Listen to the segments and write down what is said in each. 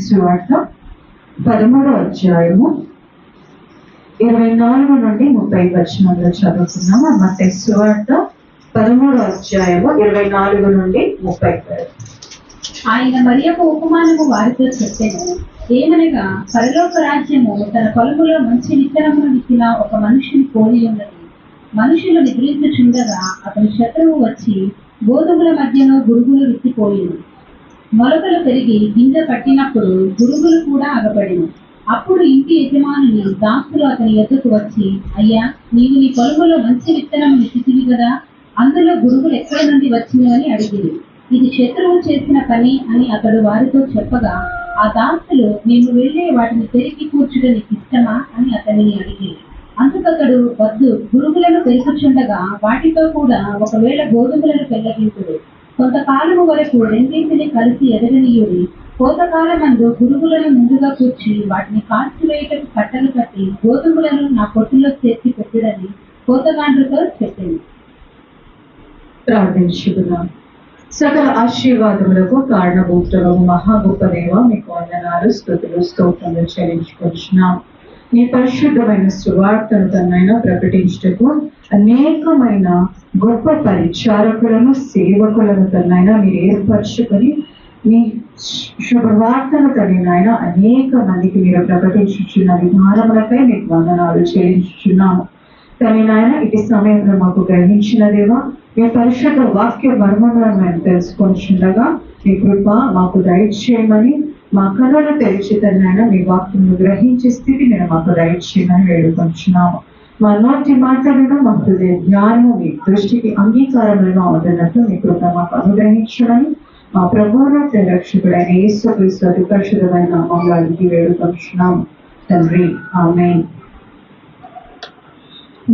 సువార్త 13వ అధ్యాయము 24 నుండి 30 వచనాలు చదువుతున్నాము. మత్తయి సువార్త 13వ అధ్యాయము 24 నుండి 30. ఆయన మరియకు ఉపమానము వారితో చెప్పెను. ఏమనగా, పరలోక రాజ్యము తన పొలములో మంచి విత్తనమును విత్తిన ఒక మనుషుని పోలి ఉన్నది. మనుషులు నిద్రించుచుండగా అతని శత్రువు వచ్చి గోధుమల మధ్యలో గురుగులు విత్తిపోయింది. మొలకలు పెరిగి గింజ పట్టినప్పుడు గురుగులు కూడా అగపడిను. అప్పుడు ఇంటి యజమానుని దాసులు అతని ఎద్దుకు వచ్చి, అయ్యా, నీవు నీ పొలములో మంచి విత్తనం విత్తితివి కదా, అందులో గురుగులు ఎక్కడి నుండి వచ్చినవని అడిగిరి. ఇది శత్రువు చేసిన పని అని అతడు వారితో చెప్పగా, ఆ దాసులు, మేము వెళ్ళి వాటిని పెరిగి కూర్చుట నీకు ఇష్టమా అని అతనిని అడిగిరి. అందుకతడు, వద్దు, గురుగులను పెరుగుచుండగా వాటితో కూడా ఒకవేళ గోధుమలను పెళ్ళగించుడు. కొంతకాలము వరకు రెండింటిని కలిసి ఎదగనీయుడి. కోతకాలమందు గురుగులను ముందుగా కూర్చి వాటిని కాల్చివేయటకు కట్టలు కట్టి గోధుమలను నా కొట్టులో చేర్చి పెట్టుడని కోతగాండ్రుతో చెప్పింది. ప్రార్థించుకుందాం. సకల ఆశీర్వాదములకు కారణభూతులు మహా గొప్ప దేవ, మీకు వందనాలు, స్తుతులు, స్తోత్రములు చెల్లించుకొచ్చున్నాం. నీ పరిశుద్ధమైన సువార్తను తనైనా ప్రకటించుటకు అనేకమైన గొప్ప పరిచారకులను, సేవకులను తనైనా మీరు ఏర్పరచుకొని మీ శుభవార్తను తనైనా అనేక మందికి మీరు ప్రకటించుచున్న విధానములపై మీకు వందనాలు చెల్లించుచున్నాము. తనైనా ఇటు సమయంలో మాకు గ్రహించిన దేవా, మీ పరిశుద్ధ వాక్య మర్మములను మేము తెలుసుకొనిచుండగా మీ కృప మాకు దయచేయమని, మా కనులు తెరిచి తనైనా మీ వాక్యము గ్రహించే స్థితి మీరు మాకు దయచేయమని వేడుకొంచున్నాము. మా నోటి మాటలను మా హృదయ జ్ఞానము మీ దృష్టికి అంగీకారములను అవుతున్నట్లు మీ కృప మాకు అనుగ్రహించమని మా ప్రభువును రక్షకుడైన యేసుక్రీస్తు అతి పరిశుద్ధమైన నామములో అడిగి వేడుకొంచున్నాము తండ్రి, ఆమేన్.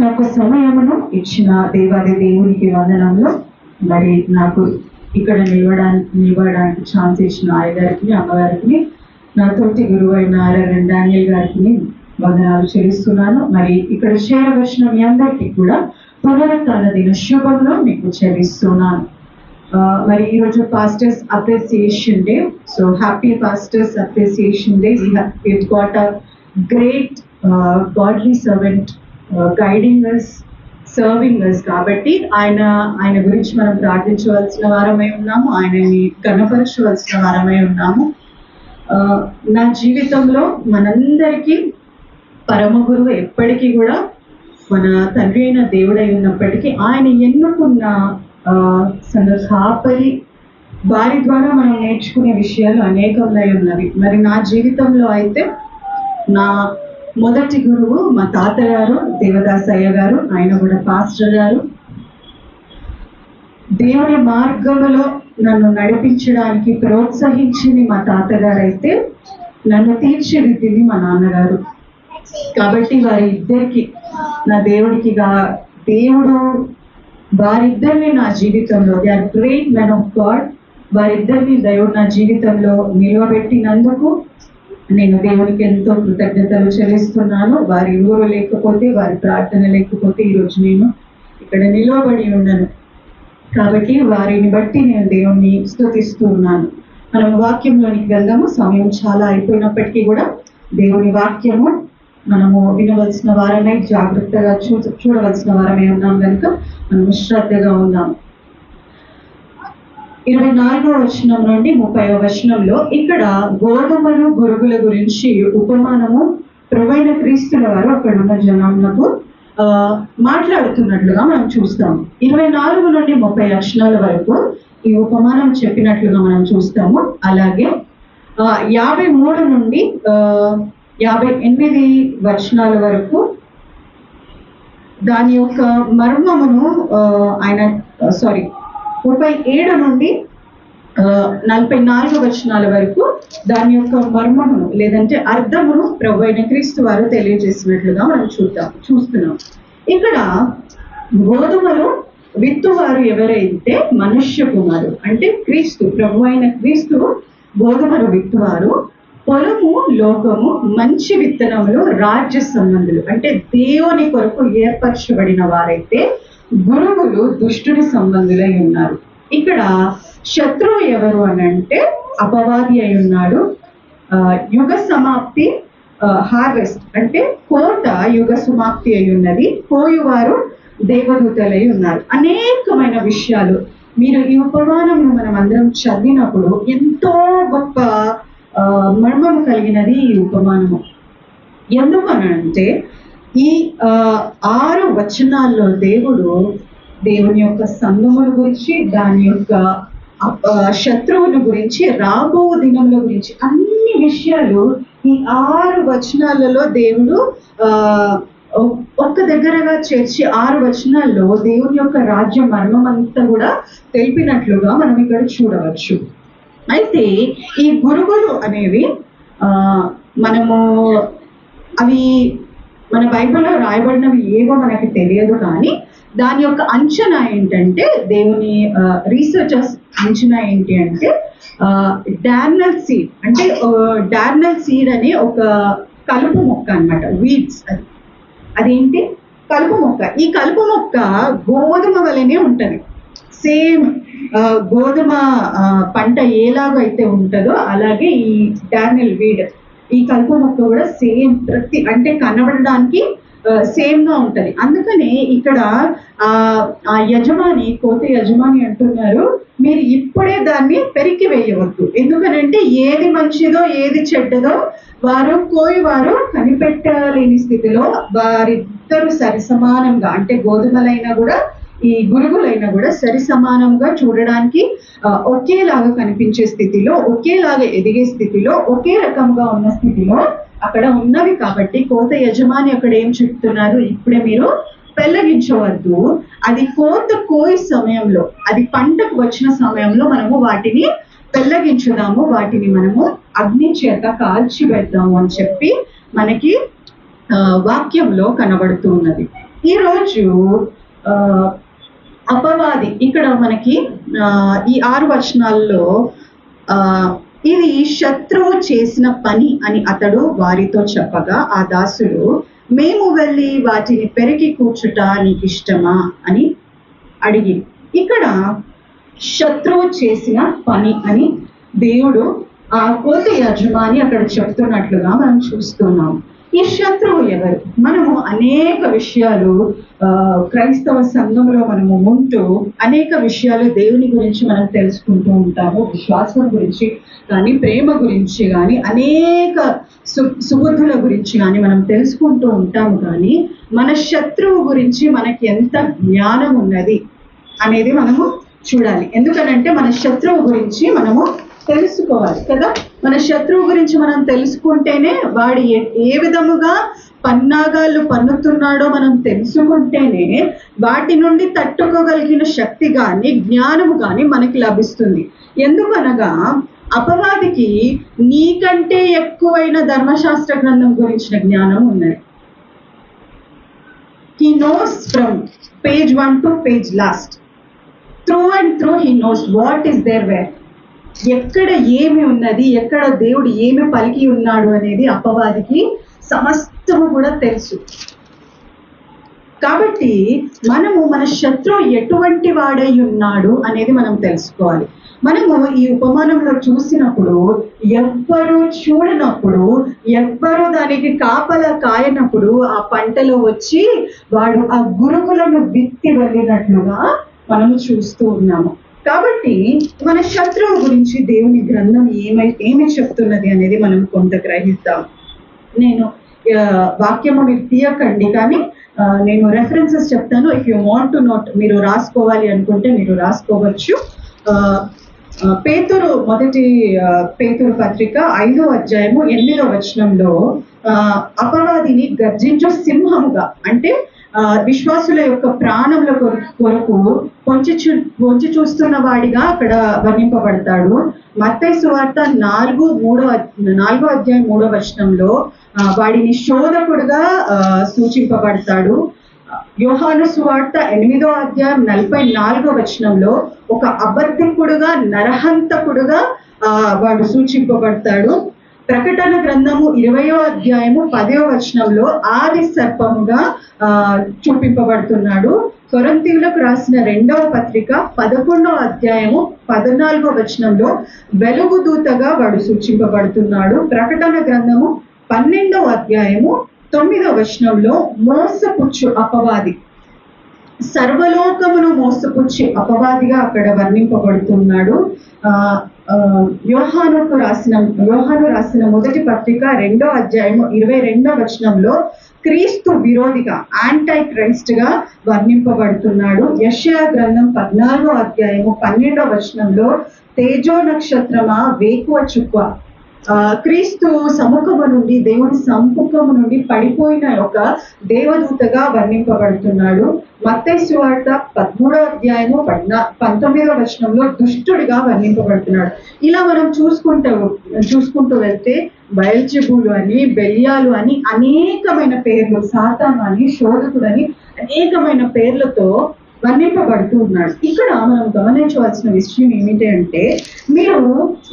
నాకు సమయమును ఇచ్చిన దేవాది దేవునికి వందనంలో మరి నాకు ఇక్కడ నిలవడానికి ఛాన్స్ ఇచ్చిన ఆయగారికి, అమ్మగారికి, నా తోటి గురువు అయిన రెవరెండ్ డానియల్ గారికి వందనాలు చెల్లిస్తున్నాను. మరి ఇక్కడ చేరవచ్చిన మీ అందరికీ కూడా పునరుత్థాన దిన శుభంలో మీకు చెల్లిస్తున్నాను. మరి ఈరోజు pastors appreciation day. So happy pastors appreciation day. We've got a great godly servant guiding us, serving us. కాబట్టి ఆయన గురించి మనం ప్రార్థించవలసిన వారమై ఉన్నాము, ఆయనని కనపరచవలసిన వారమై ఉన్నాము. నా జీవితంలో మనందరికీ పరమ గురువు ఎప్పటికీ కూడా మన తండ్రి అయిన దేవుడై ఉన్నప్పటికీ ఆయన ఎన్నుకున్న కాపరి వారి ద్వారా మనం నేర్చుకునే విషయాలు అనేకములై ఉన్నవి. మరి నా జీవితంలో అయితే నా మొదటి గురువు మా తాతగారు దేవదాసయ్య గారు. ఆయన కూడా పాస్టర్ గారు. దేవుని మార్గంలో నన్ను నడిపించడానికి ప్రోత్సహించింది మా తాతగారు అయితే, నన్ను తీర్చిదిద్దింది మా నాన్నగారు. కాబట్టి వారిద్దరికి నా దేవుడు వారిద్దరిని నా జీవితంలో, they are great men of God, వారిద్దరిని దేవుడు నా జీవితంలో నిలవబెట్టినందుకు నేను దేవునికి ఎంతో కృతజ్ఞతలు చెల్లిస్తున్నాను. వారి ఊరు లేకపోతే, వారి ప్రార్థన లేకపోతే ఈరోజు నేను ఇక్కడ నిలవబడి ఉండను. కాబట్టి వారిని బట్టి నేను దేవుణ్ణి స్తుతిస్తూ ఉన్నాను. మనం వాక్యంలోనికి వెళ్దాము. సమయం చాలా అయిపోయినప్పటికీ కూడా దేవుని వాక్యము మనము వినవలసిన వారమై, జాగ్రత్తగా చూడవలసిన వారమై ఉన్నాం కనుక మనము శ్రద్ధగా ఉందాం. 24వ వచనం నుండి 30వ వచనంలో ఇక్కడ గోధుమలు, గురుగుల గురించి ఉపమానము ప్రభువైన క్రీస్తుల వారు అక్కడ ఉన్న జనాలకు మాట్లాడుతున్నట్లుగా మనం చూస్తాము. 24 నుండి 30 వచనాల వరకు ఈ ఉపమానం చెప్పినట్లుగా మనం చూస్తాము. అలాగే 53 నుండి 58 వచనాల వరకు దాని యొక్క మర్మమును 37 నుండి 44 వచనాల వరకు దాని యొక్క మర్మమును లేదంటే అర్థమును ప్రభువైన క్రీస్తు వారు తెలియజేసినట్లుగా మనం చూస్తున్నాం. ఇక్కడ గోధుమలు విత్తువారు ఎవరైతే మనుష్య కుమారు అంటే క్రీస్తు, ప్రభువైన క్రీస్తు గోధుమలు విత్తువారు. పొలము, లోకము, మంచి విత్తనములు, రాజ్య సంబంధులు అంటే దేవుని కొరకు ఏర్పరచబడిన వారైతే, గురువులు దుష్టుని సంబంధులై ఉన్నారు. ఇక్కడ శత్రువు ఎవరు అని అంటే అపవాది అయి ఉన్నాడు. యుగ సమాప్తి, హార్వెస్ట్ అంటే కోత యుగ సమాప్తి అయి ఉన్నది, కోయువారు దేవదూతలై ఉన్నారు. అనేకమైన విషయాలు మీరు ఈ ఉపమానంను మనం అందరం చదివినప్పుడు ఎంతో గొప్ప మర్మము కలిగినది ఈ ఉపమానము. ఎందుకనంటే ఈ 6 వచనాల్లో దేవుని యొక్క సంగముల గురించి, దాని యొక్క శత్రువుల గురించి, రాబో దినముల గురించి అన్ని విషయాలు ఈ 6 వచనాలలో దేవుడు ఒక్క దగ్గరగా చేర్చి 6 వచనాల్లో దేవుని యొక్క రాజ్య మర్మం అంతా కూడా తెలిపినట్లుగా మనం ఇక్కడ చూడవచ్చు. అయితే ఈ గురుగులు అనేవి మనము అవి మన బైబిల్లో రాయబడినవి ఏవో మనకి తెలియదు, కానీ దాని యొక్క అంచనా ఏంటంటే, దేవుని రీసెర్చర్స్ అంచనా ఏంటి అంటే డార్నల్ సీడ్ అంటే డార్నల్ సీడ్ అనే ఒక కలుపు మొక్క అన్నమాట, వీడ్స్. అదేంటి కలుపు మొక్క. ఈ కలుపు మొక్క గోధుమ వలనే ఉంటది. సేమ్ గోధుమ పంట ఎలాగైతే ఉంటుందో అలాగే ఈ డార్నల్ వీడ్, ఈ కలుపు మొక్క కూడా సేమ్ అంటే కనబడడానికి సేమ్ గా ఉంటది. అందుకనే ఇక్కడ ఆ యజమాని, కోత యజమాని అంటున్నారు, మీరు ఇప్పుడే దాన్ని పెరికి వేయవద్దు. ఎందుకనంటే ఏది మంచిదో ఏది చెడ్డదో కోయివారు కనిపెట్టలేని స్థితిలో వారిద్దరు సరిసమానంగా, అంటే గోధుమలైనా కూడా ఈ గురుగులైనా కూడా సరి సమానంగా చూడడానికి ఒకేలాగా కనిపించే స్థితిలో, ఒకేలాగా ఎదిగే స్థితిలో, ఒకే రకంగా ఉన్న స్థితిలో అక్కడ ఉన్నవి. కాబట్టి కోత యజమాని అక్కడ ఏం చెప్తున్నారు, ఇప్పుడే మీరు పెళ్ళగించవద్దు. అది కోయి సమయంలో, అది పంటకు వచ్చిన సమయంలో మనము వాటిని పెళ్ళగించుదాము, వాటిని మనము అగ్ని చేత కాల్చి వేద్దాము అని చెప్పి మనకి వాక్యంలో కనబడుతూ ఉన్నది. ఈరోజు అపవాది ఇక్కడ మనకి ఈ 6 వచనాల్లో ఇది శత్రువు చేసిన పని అని అతడు వారితో చెప్పగా, ఆ దాసుడు, మేము వెళ్ళి వాటిని పెరిగి కూర్చుట నీకు ఇష్టమా అని అడిగి, ఇక్కడ శత్రువు చేసిన పని అని దేవుడు ఆ కోత యజమాని అక్కడ చెప్తున్నట్లుగా మనం చూస్తున్నాం. ఈ శత్రువు ఎవరు? మనము అనేక విషయాలు క్రైస్తవ సంఘంలో మనము ఉంటూ అనేక విషయాలు దేవుని గురించి మనం తెలుసుకుంటూ ఉంటాము. విశ్వాసం గురించి కానీ, ప్రేమ గురించి కానీ, అనేక సుబుద్ధుల గురించి కానీ మనం తెలుసుకుంటూ ఉంటాము. కానీ మన శత్రువు గురించి మనకి ఎంత జ్ఞానం ఉన్నది అనేది మనము చూడాలి. ఎందుకనంటే మన శత్రువు గురించి మనము తెలుసుకోవాలి కదా. మన శత్రువు గురించి మనం తెలుసుకుంటేనే వాడు ఏ విధముగా పన్నాగాళ్ళు పన్నుతున్నాడో మనం తెలుసుకుంటేనే వాటి నుండి తట్టుకోగలిగిన శక్తి కానీ, జ్ఞానము కానీ మనకి లభిస్తుంది. ఎందుకనగా అపవాదికి నీకంటే ఎక్కువైన ధర్మశాస్త్ర గ్రంథం గురించిన జ్ఞానం ఉన్నది. He knows from page 1 to page last. Through and through he knows what is there where. ఎక్కడ ఏమి ఉన్నది, ఎక్కడ దేవుడు ఏమి పలికి ఉన్నాడు అనేది అపవాదికి సమస్తము కూడా తెలుసు. కాబట్టి మనము మన శత్రువు ఎటువంటి వాడై ఉన్నాడు అనేది మనం తెలుసుకోవాలి. మనము ఈ ఉపమానంలో చూసినప్పుడు, ఎవ్వరూ చూడనప్పుడు, ఎవ్వరూ దానికి కాపలా కాయనప్పుడు ఆ పంటలో వచ్చి వాడు ఆ గురుగులను విత్తి వెళ్ళినట్లుగా మనము చూస్తూ ఉన్నాము. కాబట్టి మన శత్రువు గురించి దేవుని గ్రంథం ఏమి చెప్తున్నది అనేది మనం కొంత గ్రహిద్దాం. నేను వాక్యము మీరు తీయకండి, కానీ నేను రెఫరెన్సెస్ చెప్తాను. If you want to note, మీరు రాసుకోవాలి అనుకుంటే మీరు రాసుకోవచ్చు. మొదటి పేతురు పత్రిక 5వ అధ్యాయము 8వ వచనంలో అపవాదిని గర్జించు సింహముగా, అంటే విశ్వాసుల యొక్క ప్రాణముల కొరకు పొంచి చూస్తున్న వాడిగా అక్కడ వర్ణింపబడతాడు. మత్తయి సువార్త 4వ అధ్యాయం 3వ వచనంలో వాడిని శోధకుడుగా సూచింపబడతాడు. యోహాను సువార్త 8వ అధ్యాయం 44వ వచనంలో ఒక అబద్ధికుడుగా, నరహంతకుడుగా వాడు సూచింపబడతాడు. ప్రకటన గ్రంథము 20వ అధ్యాయము 10వ వచనంలో ఆది సర్పముగా చూపింపబడుతున్నాడు. కొరింథీయులకు రాసిన 2వ పత్రిక 11వ అధ్యాయము 14వ వచనంలో వెలుగుదూతగా వాడు సూచింపబడుతున్నాడు. ప్రకటన గ్రంథము 12వ అధ్యాయము 9వ వచనంలో మోసపుచ్చు అపవాది, సర్వలోకమును మోసపుచ్చి అపవాదిగా అక్కడ వర్ణింపబడుతున్నాడు. యోహాను రాసిన మొదటి పత్రిక 2వ అధ్యాయము 22వ వచనంలో క్రీస్తు విరోధిగా, యాంటై క్రైస్ట్ గా వర్ణింపబడుతున్నాడు. యెషయా గ్రంథం 14వ అధ్యాయము 12వ వచనంలో తేజో నక్షత్రమా వేకువ చుక్క, క్రీస్తు సముఖము నుండి, దేవుని సముఖము నుండి పడిపోయిన ఒక దేవదూతగా వర్ణింపబడుతున్నాడు. మత్తయి సువార్త 13వ అధ్యాయము 19వ వచనంలో దుష్టుడిగా వర్ణింపబడుతున్నాడు. ఇలా మనం చూసుకుంటూ వెళ్తే బయల్జెబూలు అని, బెలియాలు అని అనేకమైన పేర్లు, సాతాను అని, శోధకుడు అని అనేకమైన పేర్లతో వర్ణింపబడుతూ ఉన్నాడు. ఇక్కడ మనం గమనించవలసిన విషయం ఏమిటి అంటే, మీరు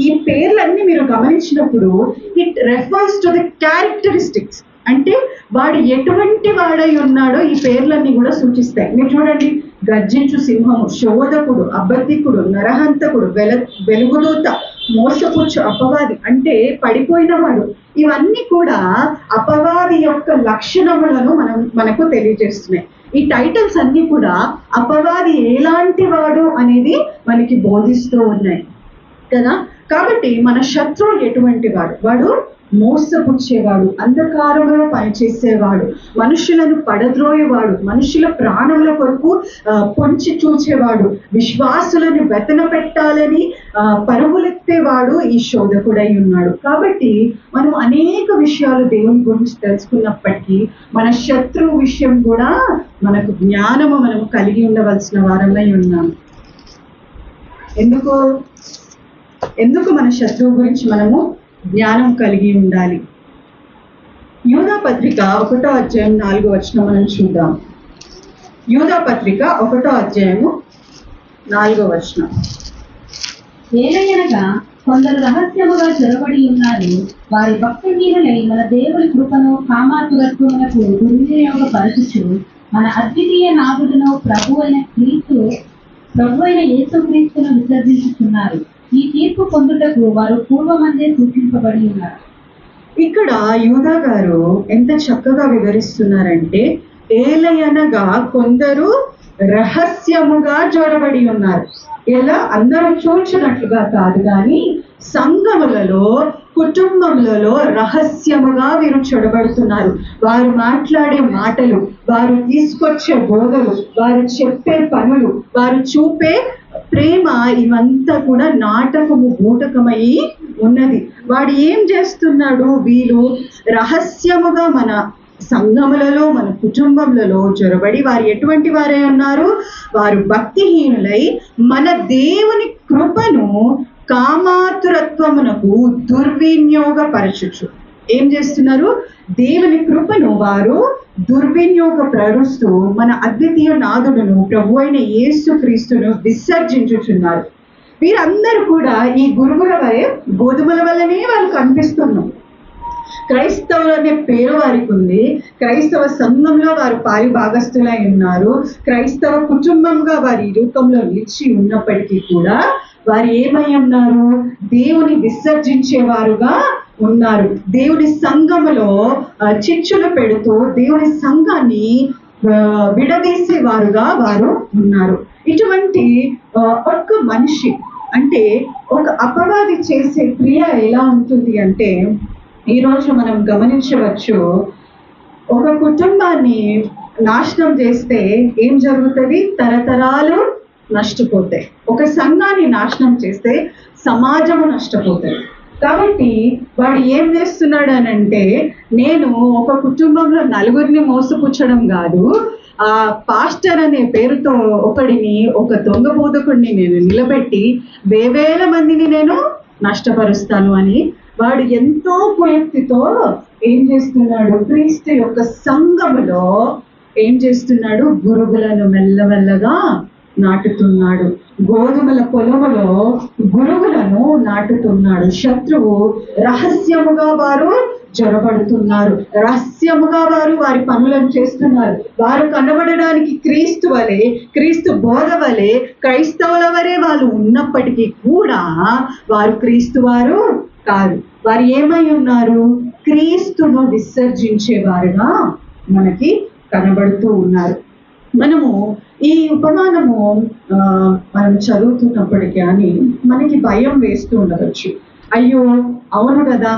ఈ పేర్లన్నీ మీరు గమనించినప్పుడు it refers to the characteristics, అంటే వాడు ఎటువంటి వాడై ఉన్నాడో ఈ పేర్లన్నీ కూడా సూచిస్తాయి. మీరు చూడండి, గర్జించు సింహము, శోధకుడు, అబద్ధికుడు, నరహంతకుడు, వెలుగుదూత, మోసపుచ్చు అపవాది అంటే పడిపోయిన వాడు. ఇవన్నీ కూడా అపవాది యొక్క లక్షణములను మనకు తెలియజేస్తున్నాయి. ఈ టైటిల్స్ అన్ని కూడా అపవాది ఎలాంటి వాడు అనేది మనకి బోధిస్తూ ఉన్నాయి కదా. కాబట్టి మన శత్రువు ఎటువంటి వాడు? వాడు మోసపుచ్చేవాడు, అంధకారంలో పనిచేసేవాడు, మనుషులను పడద్రోయేవాడు, మనుషుల ప్రాణముల కొరకు పొంచి చూచేవాడు, విశ్వాసులను వెతన పెట్టాలని పరుగులెత్తేవాడు ఈ శోధకుడై ఉన్నాడు. కాబట్టి మనం అనేక విషయాలు దేవుని గురించి తెలుసుకున్నప్పటికీ మన శత్రువు విషయం కూడా మనకు జ్ఞానము మనము కలిగి ఉండవలసిన వారమై ఉన్నాము. ఎందుకు మన శత్రువు గురించి మనము జ్ఞానం కలిగి ఉండాలి? యూదా పత్రిక 1వ అధ్యాయం 4వ వచనం మనం చూద్దాం. యూదా పత్రిక 1వ అధ్యాయము 4వ వచనం. ఏలయనగా కొందరు రహస్యముగా చొరబడి ఉన్నారు, వారి భక్తిహీనులై మన దేవుని కృపను కామాతురత్వములకు దుర్వినియోగపరచుచు మన అద్వితీయ నాథుడును ప్రభు అయిన యేసుక్రీస్తును విసర్జించుతున్నారు. ఈ తీర్పు పొందుటకు వారు పూర్వమందే సూచింపబడి ఉన్నారు. ఇక్కడ యూదా గారు ఎంత చక్కగా వివరిస్తున్నారంటే, ఏలయనగా కొందరు రహస్యముగా జొరబడి ఉన్నారు. ఎలా? అందరూ చూచినట్లుగా కాదు, కానీ సంఘములలో, కుటుంబములలో రహస్యముగా వీరు చొరబడుతున్నారు. వారు మాట్లాడే మాటలు, వారు తీసుకొచ్చే బోధలు, వారు చెప్పే పనులు, వారు చూపే ప్రేమ, ఇవంతా కూడా నాటకము, బూటకమై ఉన్నది. వాడు ఏం చేస్తున్నాడు? వీళ్ళు రహస్యముగా మన సంఘములలో, మన కుటుంబములలో చొరబడి వారు ఎటువంటి వారై ఉన్నారు? వారు భక్తిహీనులై మన దేవుని కృపను కామాతురత్వమునకు దుర్వినియోగపరచుచు. ఏం చేస్తున్నారు? దేవుని కృపను వారు దుర్వినియోగపరుస్తూ మన అద్వితీయ నాథుడును ప్రభు అయిన యేసుక్రీస్తును విసర్జించుచున్నారు. వీరందరూ కూడా ఈ గురువుల వలె, గోధుమల వల్లనే వాళ్ళు కనిపిస్తున్నారు. క్రైస్తవులు అనే పేరు వారికి ఉంది, క్రైస్తవ సంఘంలో వారు పాలి భాగస్థులై ఉన్నారు, క్రైస్తవ కుటుంబంగా వారి రూపంలో నిలిచి ఉన్నప్పటికీ కూడా వారు ఏమై ఉన్నారు? దేవుని విసర్జించేవారుగా ఉన్నారు. దేవుని సంఘములో చిచ్చులు పెడుతూ దేవుని సంఘాన్ని విడదీసేవారుగా వారు ఉన్నారు. ఇటువంటి ఒక్క మనిషి, అంటే ఒక అపవాది చేసే క్రియ ఎలా ఉంటుంది అంటే, ఈరోజు మనం గమనించవచ్చు, ఒక కుటుంబాన్ని నాశనం చేస్తే ఏం జరుగుతుంది? తరతరాలు నష్టపోతాయి. ఒక సంఘాన్ని నాశనం చేస్తే సమాజము నష్టపోతాయి. కాబట్టి వాడు ఏం చేస్తున్నాడు అని అంటే, నేను ఒక కుటుంబంలో నలుగురిని మోసపుచ్చడం కాదు, ఆ పాస్టర్ అనే పేరుతో ఒక దొంగ బోధకుడిని నేను నిలబెట్టి వేవేల మందిని నేను నష్టపరుస్తాను అని వాడు ఎంతో కుయుక్తితో ఏం చేస్తున్నాడు? క్రీస్తు యొక్క సంఘములో ఏం చేస్తున్నాడు? గురువులను మెల్లమెల్లగా నాటుతున్నాడు. గోధుమల పొలములో గురుగులను నాటుతున్నాడు. శత్రువు రహస్యముగా వారు జొరబడుతున్నారు. రహస్యముగా వారు వారి పనులను చేస్తున్నారు. వారు కనబడడానికి క్రీస్తు వలె, క్రీస్తు బోధ వలె, క్రైస్తవుల వలె వాళ్ళు ఉన్నప్పటికీ కూడా వారు క్రీస్తు వారు కాదు. వారు ఏమై ఉన్నారు? క్రీస్తును విసర్జించేవారుగా మనకి కనబడుతూ ఉన్నారు. మనము ఈ ఉపమానము మనం చదువుతున్నప్పటికీ కానీ మనకి భయం వేస్తూ ఉండవచ్చు. అయ్యో అవును కదా,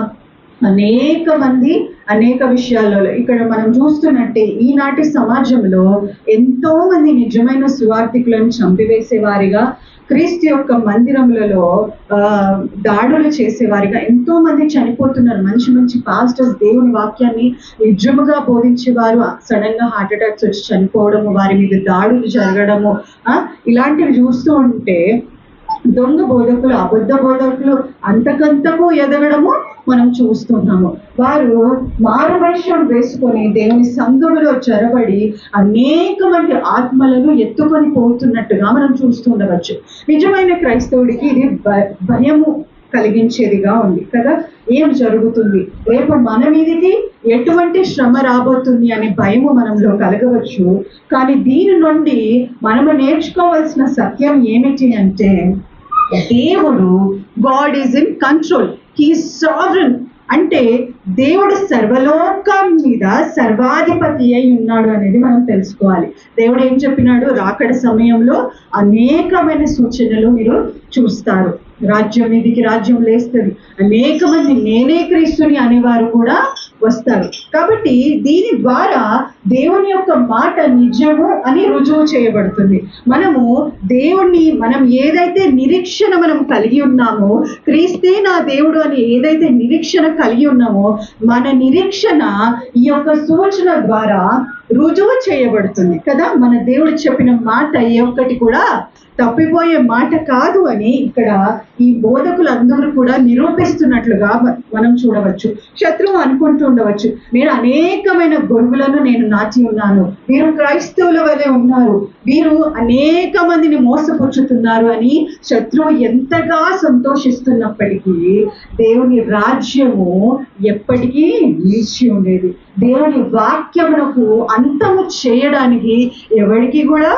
అనేక మంది అనేక విషయాలలో ఇక్కడ మనం చూస్తున్నట్టే ఈనాటి సమాజంలో ఎంతో మంది నిజమైన సువార్థికులను చంపివేసేవారిగా, క్రీస్తు యొక్క మందిరములలో దాడులు చేసేవారిగా ఎంతో మంది చనిపోతున్నారు. మంచి మంచి పాస్టర్స్ దేవుని వాక్యాన్ని నిజముగా బోధించేవారు సడన్ గా హార్ట్ అటాక్స్ వచ్చి చనిపోవడము, వారి మీద దాడులు జరగడము, ఇలాంటివి చూస్తూ ఉంటే దొంగ బోధకులు, అబద్ధ బోధకులు అంతకంతకు ఎదగడము మనం చూస్తున్నాము. వారు మారువేషం వేసుకొని దేవుని సంఘములో చొరబడి అనేక మంది ఆత్మలను ఎత్తుకొని పోతున్నట్టుగా మనం చూస్తుండవచ్చు. నిజమైన క్రైస్తవుడికి ఇది భయము కలిగించేదిగా ఉంది కదా. ఏం జరుగుతుంది, రేపు మన మీదికి ఎటువంటి శ్రమ రాబోతుంది అనే భయము మనంలో కలగవచ్చు. కానీ దీని నుండి మనము నేర్చుకోవాల్సిన సత్యం ఏమిటి అంటే, దేవుడు God is in control, he sovereign. అంటే దేవుడు సర్వలోకం మీద సర్వాధిపతి అయి ఉన్నాడు అనేది మనం తెలుసుకోవాలి. దేవుడు ఏం చెప్పినాడు? రాకడ సమయంలో అనేకమైన సూచనలు మీరు చూస్తారు. రాజ్యం మీదికి రాజ్యం లేస్తుంది, అనేక మంది నేనే క్రీస్తుని అనేవారు కూడా వస్తారు. కాబట్టి దీని ద్వారా దేవుని యొక్క మాట నిజము అని రుజువు చేయబడుతుంది. మనము దేవుణ్ణి, మనం ఏదైతే నిరీక్షణ మనం కలిగి ఉన్నామో, క్రీస్తే నా దేవుడు అని ఏదైతే నిరీక్షణ కలిగి ఉన్నామో, మన నిరీక్షణ ఈ యొక్క సూచన ద్వారా రుజువు చేయబడుతుంది కదా. మన దేవుడు చెప్పిన మాట ఏ ఒక్కటి కూడా తప్పిపోయే మాట కాదు అని ఇక్కడ ఈ బోధకులందరూ కూడా నిరూపిస్తున్నట్లుగా మనం చూడవచ్చు. శత్రువు అనుకుంటూ ఉండవచ్చు, నేను అనేకమైన గొర్రెలను నేను నాటి ఉన్నాను, వీరు క్రైస్తవుల వలె ఉన్నారు, వీరు అనేక మందిని మోసపుచ్చుతున్నారు అని శత్రువు ఎంతగా సంతోషిస్తున్నప్పటికీ దేవుని రాజ్యము ఎప్పటికీ నిలిచి ఉండేది. దేవుని వాక్యమునకు అంతము చేయడానికి ఎవరికి కూడా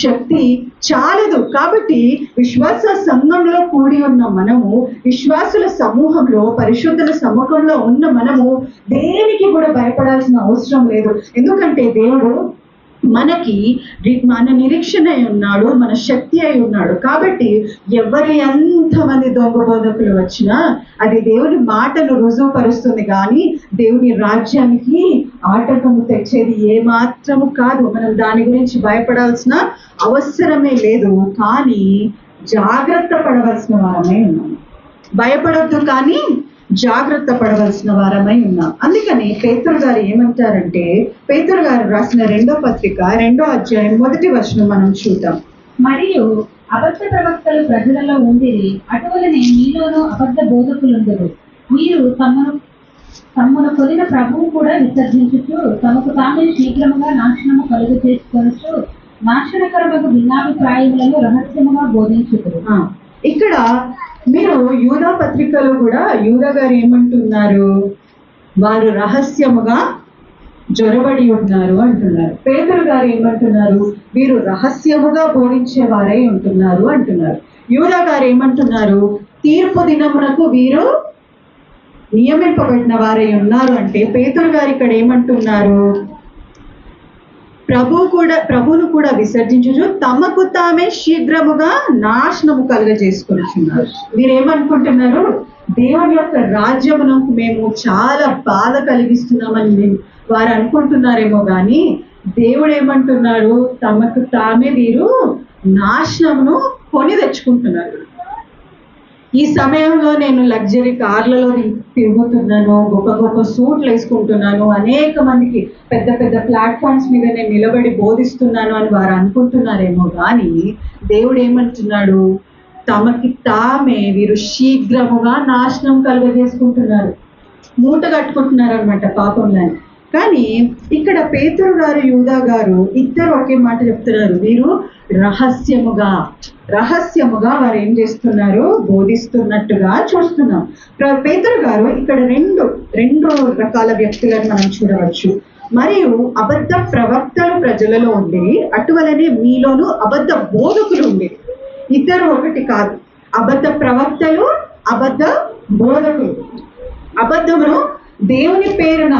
శక్తి చాలదు. కాబట్టి విశ్వాస సంఘంలో కూడి ఉన్న మనము, విశ్వాసుల సమూహంలో, పరిశుద్ధుల సముఖంలో ఉన్న మనము దేనికి కూడా భయపడాల్సిన అవసరం లేదు. ఎందుకంటే దేవుడు మనకి మన నిరీక్షణ అయి ఉన్నాడు, మన శక్తి అయి ఉన్నాడు. కాబట్టి ఎవరి ఎంతమంది దొంగ బోధకులు వచ్చినా అది దేవుని మాటను రుజువుపరుస్తుంది, కానీ దేవుని రాజ్యానికి ఆటంకము తెచ్చేది ఏమాత్రము కాదు. మనం దాని గురించి భయపడాల్సిన అవసరమే లేదు. కానీ జాగ్రత్త పడవలసిన వారమై ఉన్నాము. భయపడొద్దు, కానీ జాగ్రత్త పడవలసిన వారమై ఉన్నాం. అందుకని పేతురు గారు ఏమంటారంటే, పేతురు గారు రాసిన 2వ పత్రిక 2వ అధ్యాయం 1వ వచనం మనం చూద్దాం. మరియు అబద్ధ ప్రవక్తలు ప్రజలలో ఉండిరి, అటువలనే మీలోనూ అబద్ధ బోధకులుందరు. వీరు తమను కొలిన ప్రభువు కూడా విసర్జించుచు తమకు తామే శీఘ్రముగా నాశనము కలుగు చేసుకొనుచు నాశనకరమైన భిన్నాభిప్రాయములను రహస్యముగా బోధించుతారు. ఇక్కడ మీరు యూదా పత్రికలో కూడా యూదా గారు ఏమంటున్నారు? వారు రహస్యముగా జొరబడి ఉన్నారు అంటున్నారు. పేతురు గారు ఏమంటున్నారు? వీరు రహస్యముగా బోధించే వారై ఉంటున్నారు అంటున్నారు. యూదా గారు ఏమంటున్నారు? తీర్పు దినమునకు వీరు నియమింపబడిన వారై ఉన్నారు అంటే, పేతురు గారు ఇక్కడ ఏమంటున్నారు? ప్రభువును కూడా విసర్జించు తమకు తామే శీఘ్రముగా నాశనము కలుగజేసుకుంటున్నారు. వీరేమనుకుంటున్నారు? దేవుని యొక్క రాజ్యమునకు మేము చాలా బాధ కలిగిస్తున్నామని వారు అనుకుంటున్నారేమో, కానీ దేవుడు ఏమంటున్నారు? తమకు తామే వీరు నాశనమును కొని తెచ్చుకుంటున్నారు. ఈ సమయంలో నేను లగ్జరీ కార్లలో తిరుగుతున్నాను, గొప్ప గొప్ప సూట్లు వేసుకుంటున్నాను, అనేక మందికి పెద్ద పెద్ద ప్లాట్ఫామ్స్ మీద నేను నిలబడి బోధిస్తున్నాను అని వారు అనుకుంటున్నారేమో, కానీ దేవుడు ఏమంటున్నాడు? తమకి తామే వీరు శీఘ్రముగా నాశనం కలుగజేసుకుంటున్నారు, మూట కట్టుకుంటున్నారు అనమాట పాపంలో. కానీ ఇక్కడ పేతురు గారు యూదా గారు ఇద్దరు ఒకే మాట చెప్తున్నారు. వీరు రహస్యముగా వారు ఏం చేస్తున్నారు, బోధిస్తున్నట్టుగా చూస్తున్నాం. పేతురు గారు ఇక్కడ రెండు రకాల వ్యక్తులను మనం చూడవచ్చు. మరియు అబద్ధ ప్రవక్తలు ప్రజలలో ఉండేవి, అటువలనే మీలోనూ అబద్ధ బోధకులు ఉండేవి. ఇద్దరు ఒకటి కాదు, అబద్ధ ప్రవక్తలు, అబద్ధ బోధకులు. అబద్ధమును దేవుని పేరున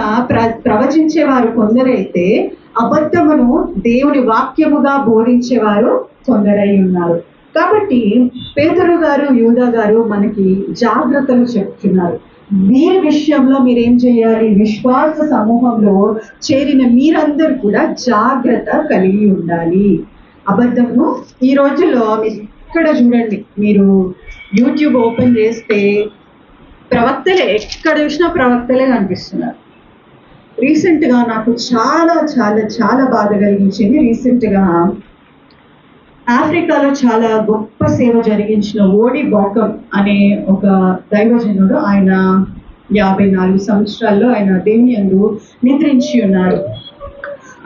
ప్రవచించేవారు కొందరైతే, అబద్ధమును దేవుని వాక్యముగా బోధించేవారు కొందరై ఉన్నారు. కాబట్టి పేతురు గారు యూదా గారు మనకి జాగ్రత్తలు చెప్తున్నారు. వీరి విషయంలో మీరేం చేయాలి, విశ్వాస సమూహంలో చేరిన మీరందరూ కూడా జాగ్రత్త కలిగి ఉండాలి. అబద్ధము ఈ రోజుల్లో ఇక్కడ చూడండి, మీరు యూట్యూబ్ ఓపెన్ చేస్తే ప్రవక్తలే, ఎక్కడ చూసినా ప్రవక్తలే కనిపిస్తున్నారు. రీసెంట్గా నాకు చాలా చాలా చాలా బాధ కలిగించింది. రీసెంట్గా ఆఫ్రికాలో చాలా గొప్ప సేవ జరిగించిన ఓడి బాకం అనే ఒక దైవజనుడు, ఆయన 54 సంవత్సరాల్లో ఆయన దేవుని యందు నిద్రించి ఉన్నారు.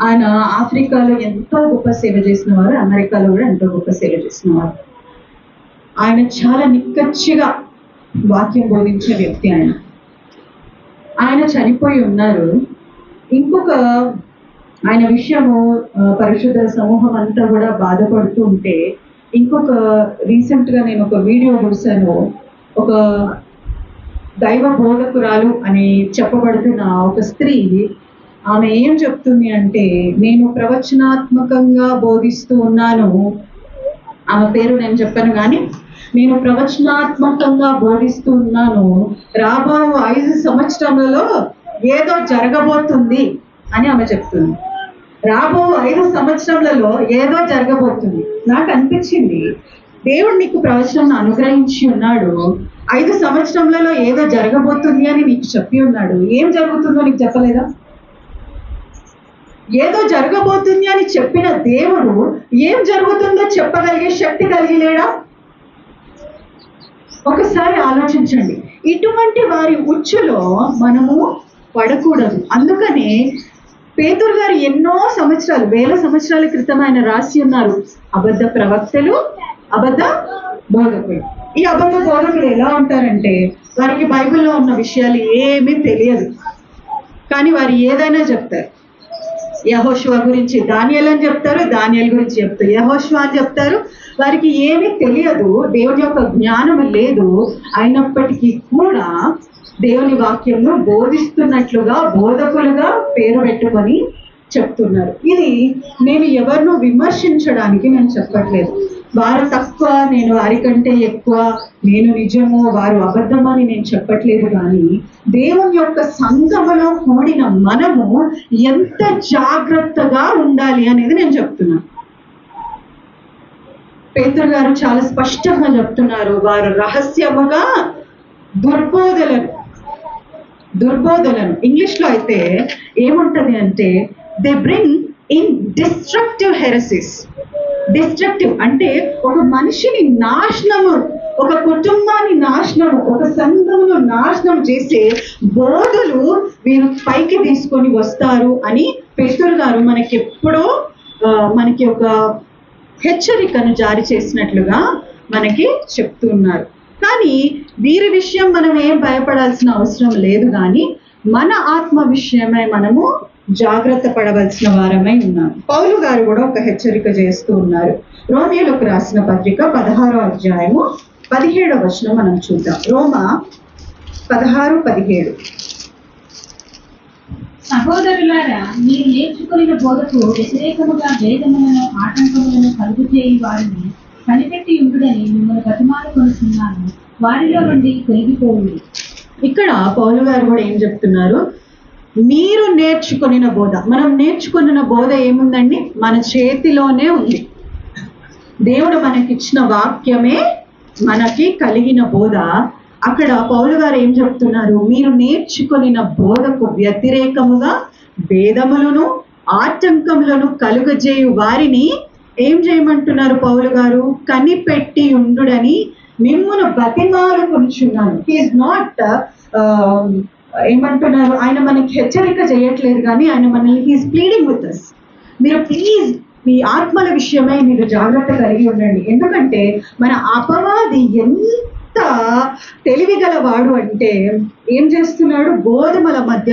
ఆయన ఆఫ్రికాలో ఎంతో గొప్ప సేవ చేసిన వారు, అమెరికాలో కూడా ఎంతో గొప్ప సేవ చేసిన వారు. ఆయన చాలా నిక్కచ్చిగా వాక్యం బోధించే వ్యక్తి. ఆయన చనిపోయి ఉన్నారు. ఇంకొక ఆయన విషయము పరిశుద్ధ సమూహం అంతా కూడా బాధపడుతూ ఉంటే, ఇంకొక రీసెంట్గా నేను ఒక వీడియో చూశాను. ఒక దైవ బోధకురాలు అని చెప్పబడుతున్న ఒక స్త్రీ, ఆమె ఏం చెప్తుంది అంటే, నేను ప్రవచనాత్మకంగా బోధిస్తూ ఉన్నాను. ఆమె పేరు నేను చెప్పాను, కానీ నేను ప్రవచనాత్మకంగా బోధిస్తూ ఉన్నాను, రాబో 5 సంవత్సరాలలో ఏదో జరగబోతుంది అని ఆమె చెప్తుంది. రాబో 5 సంవత్సరాలలో ఏదో జరగబోతుంది. నాకు అనిపించింది, దేవుడు నీకు ప్రవచనం అనుగ్రహించి ఉన్నాడు, 5 సంవత్సరాలలో ఏదో జరగబోతుంది అని నీకు చెప్పి ఉన్నాడు. ఏం జరుగుతుందో నీకు చెప్పలేదా? ఏదో జరగబోతుంది అని చెప్పిన దేవుడు ఏం జరుగుతుందో చెప్పగలిగే శక్తి కలిగి లేడా? ఒకసారి ఆలోచించండి. ఇటువంటి వారి ఉచ్చులో మనము పడకూడదు. అందుకనే పేతురు గారు ఎన్నో సంవత్సరాలు, 1000 సంవత్సరాల క్రితం ఆయన రాసి ఉన్నారు, అబద్ధ ప్రవక్తలు, అబద్ధ బోధకులు. ఈ అబద్ధ బోధకులు ఎలా ఉంటారంటే, వారికి బైబిల్లో ఉన్న విషయాలు ఏమీ తెలియదు, కానీ వారు ఏదైనా చెప్తారు. యెహోషువ గురించి దానియేలు అని చెప్తారు, దానియేలు గురించి చెప్తారు యెహోషువ అని చెప్తారు. వారికి ఏమీ తెలియదు, దేవుని యొక్క జ్ఞానం లేదు. అయినప్పటికీ కూడా దేవుని వాక్యంలో బోధిస్తున్నట్లుగా బోధకులుగా పేరు పెట్టుకొని చెప్తున్నారు. ఇది నేను ఎవరినూ విమర్శించడానికి నేను చెప్పట్లేదు. వారు తక్కువ, నేను వారికంటే ఎక్కువ, నేను నిజము, వారు అబద్ధమని నేను చెప్పట్లేదు. కానీ దేవుని యొక్క సంఘములో కూడిన మనము ఎంత జాగ్రత్తగా ఉండాలి అనేది నేను చెప్తున్నాను. పేతురు గారు చాలా స్పష్టంగా చెప్తున్నారు, వారు రహస్యముగా దుర్బోధలను ఇంగ్లీష్లో అయితే ఏముంటది అంటే, they bring in destructive heresies. Destructive అంటే ఒక మనిషిని నాశనము, ఒక కుటుంబాన్ని నాశనము, ఒక సంఘమును నాశనం చేసే బోధలు వీరు పైకి తీసుకొని వస్తారు అని పేతురు గారు మనకెప్పుడో మనకి ఒక హెచ్చరికను జారీ చేసినట్లుగా మనకి చెప్తున్నారు. కానీ వీరి విషయం మనం ఏం భయపడాల్సిన అవసరం లేదు, కానీ మన ఆత్మ విషయమై మనము జాగ్రత్త పడవలసిన వారమై ఉన్నాం. పౌలు గారు కూడా ఒక హెచ్చరిక చేస్తూ ఉన్నారు. రోమీయులకు రాసిన పత్రిక 16వ అధ్యాయము 17వ వచనం మనం చూద్దాం. రోమా 16:17. సహోదరులారా, మీరు నేర్చుకున్న బోధకు వ్యతిరేకముగా భేదములను ఆటంకములను కలుగు చేయి వారిని కనిపెట్టి ఉండుడని మిమ్మల్ని బతిమాలుకొనుచున్నాను, వారిలో నుండి తొలగిపోవుడి. ఇక్కడ పౌలు గారు కూడా ఏం చెప్తున్నారు, మీరు నేర్చుకున్న బోధ, మనం నేర్చుకున్న బోధ ఏముందండి, మన చేతిలోనే ఉంది. దేవుడు మనకిచ్చిన వాక్యమే మనకి కలిగిన బోధ. అక్కడ పౌలు గారు ఏం చెప్తున్నారు, మీరు నేర్చుకున్న బోధకు వ్యతిరేకముగా భేదములను ఆటంకములను కలుగజేయు వారిని ఏం చేయమంటున్నారు పౌలు గారు, కనిపెట్టి ఉండుడని మిమ్మును బతిమాలుకొనుచున్నాను. హి ఈజ్ నాట్ ఏమంటున్నారు, ఆయన మనకి హెచ్చరిక చేయట్లేదు, కానీ ఆయన మనల్ని హీస్ ప్లీడింగ్ విత్ అస్. మీరు ప్లీజ్ మీ ఆత్మల విషయమై మీరు జాగ్రత్త కలిగి ఉండండి. ఎందుకంటే మన అపవాది ఎంత తెలివిగలవాడు అంటే ఏం చేస్తున్నాడు, గోధుమల మధ్య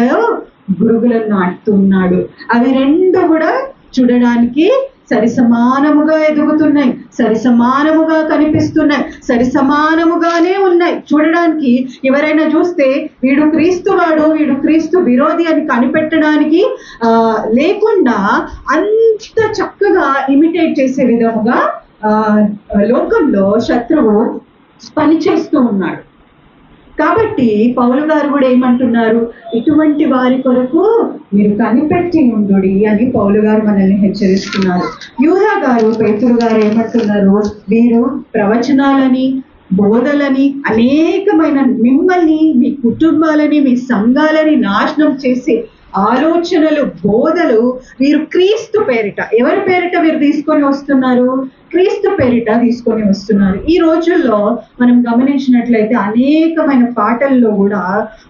గురుగులను నాటుతున్నాడు. అవి రెండు కూడా చూడడానికి సరిసమానముగా ఎదుగుతున్నాయి, సరిసమానముగా కనిపిస్తున్నాయి, సరిసమానముగానే ఉన్నాయి. చూడడానికి ఎవరైనా చూస్తే వీడు క్రీస్తువాడు, వీడు క్రీస్తు విరోధి అని కనిపెట్టడానికి లేకుండా అంత చక్కగా ఇమిటేట్ చేసే విధముగా లోకంలో శత్రువు పనిచేస్తూ ఉన్నాడు. కాబట్టి పౌలు గారు కూడా ఏమంటున్నారు, ఇటువంటి వారి కొరకు మీరు కనిపెట్టి ఉండుడి అని పౌలు గారు మనల్ని హెచ్చరిస్తున్నారు. యూదా గారు, పేతురు గారు ఏమంటున్నారు, వీరు ప్రవచనాలని, బోధలని, అనేకమైన మిమ్మల్ని, మీ కుటుంబాలని, మీ సంఘాలని నాశనం చేసే ఆలోచనలు, బోధలు వీరు క్రీస్తు పేరిట, ఎవరి పేరిట వీరు తీసుకొని వస్తున్నారు, క్రీస్తు పేరిట తీసుకొని వస్తున్నారు. ఈ రోజుల్లో మనం గమనించినట్లయితే అనేకమైన పాటల్లో కూడా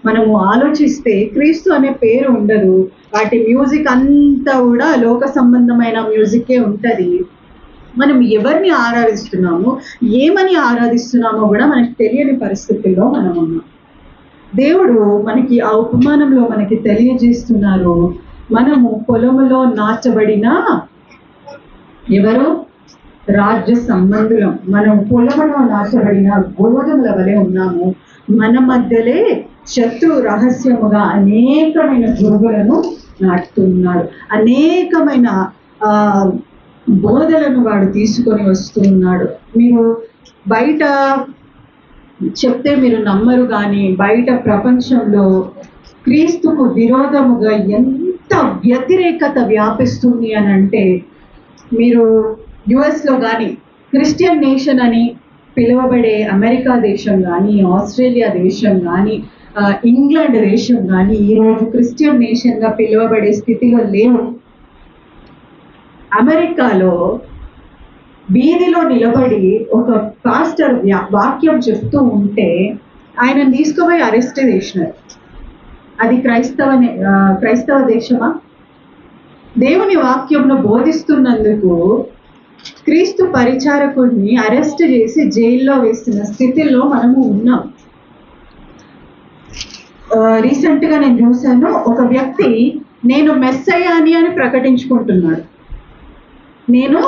మనము ఆలోచిస్తే క్రీస్తు అనే పేరు ఉండదు. వాటి మ్యూజిక్ అంతా కూడా లోక సంబంధమైన మ్యూజికే ఉంటది. మనం ఎవరిని ఆరాధిస్తున్నామో, ఏమని ఆరాధిస్తున్నామో కూడా మనకి తెలియని పరిస్థితుల్లో మనం ఉన్నాం. దేవుడు మనకి ఆ ఉపమానంలో మనకి తెలియజేస్తున్నారు, మనము పొలములో నాచబడిన ఎవరు, రాజ్య సంబంధులం. మనం పొలములో నాచబడిన గోధుమల వలె ఉన్నాము. మన మధ్యలే శత్రు రహస్యముగా అనేకమైన గురుగులను నాటుతున్నాడు. అనేకమైన బోధలను వాడు తీసుకొని వస్తున్నాడు. మీరు బయట చెప్తే మీరు నమ్మరు, కానీ బయట ప్రపంచంలో క్రీస్తుకు విరోధముగా ఎంత వ్యతిరేకత వ్యాపిస్తుంది అని అంటే, మీరు యుఎస్లో కానీ క్రిస్టియన్ నేషన్ అని పిలువబడే అమెరికా దేశం కానీ, ఆస్ట్రేలియా దేశం కానీ, ఇంగ్లాండ్ దేశం కానీ ఈరోజు క్రిస్టియన్ నేషన్గా పిలువబడే స్థితిలో లేవు. అమెరికాలో వీధిలో నిలబడి ఒక పాస్టర్ వాక్యం చెప్తూ ఉంటే ఆయన తీసుకుపోయి అరెస్ట్ చేసినారు. అది క్రైస్తవ దేశమా? దేవుని వాక్యంను బోధిస్తున్నందుకు క్రీస్తు పరిచారకుడిని అరెస్ట్ చేసి జైల్లో వేస్తున్న స్థితిలో మనము ఉన్నాం. రీసెంట్ గా నేను చూశాను, ఒక వ్యక్తి నేను మెస్సయ్యాని అని ప్రకటించుకుంటున్నాడు. నేను